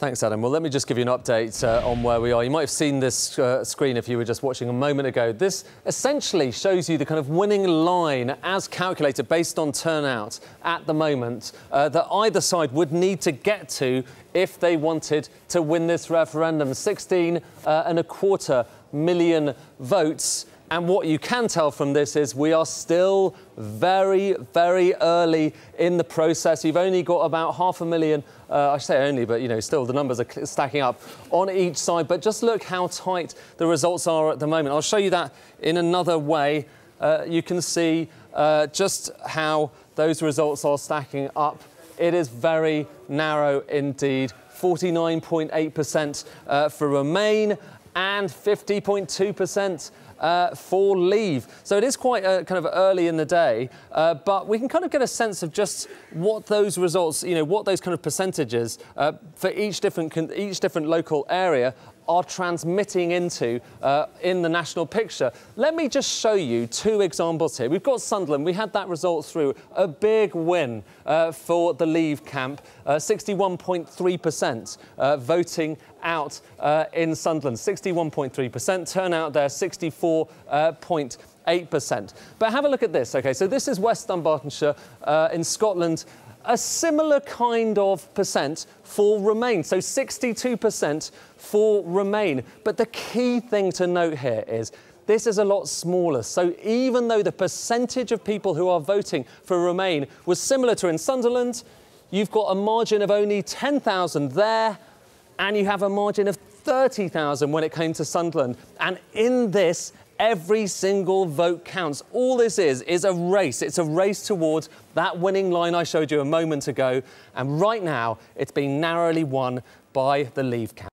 Thanks, Adam. Well, let me just give you an update on where we are. You might have seen this screen if you were just watching a moment ago. This essentially shows you the kind of winning line as calculated based on turnout at the moment that either side would need to get to if they wanted to win this referendum. 16.25 million votes. And what you can tell from this is we are still very, very early in the process. You've only got about 500,000, I say only, but, you know, still the numbers are stacking up on each side. But just look how tight the results are at the moment. I'll show you that in another way. You can see just how those results are stacking up. It is very narrow indeed. 49.8% for Remain and 50.2% for Leave. So it is quite kind of early in the day, but we can kind of get a sense of just what those results, you know, what those kind of percentages for each different local area are transmitting into in the national picture. Let me just show you two examples here. We've got Sunderland. We had that result through. A big win for the Leave camp. 61.3% voting out in Sunderland. 61.3%. Turnout there, 64.8%. But have a look at this. OK, so this is West Dunbartonshire in Scotland. A similar kind of percent for Remain, so 62% for Remain. But the key thing to note here is this is a lot smaller. So even though the percentage of people who are voting for Remain was similar to in Sunderland, you've got a margin of only 10,000 there, and you have a margin of 30,000 when it came to Sunderland. And in this, every single vote counts. All this is a race. It's a race towards that winning line I showed you a moment ago. And right now, it's being narrowly won by the Leave camp.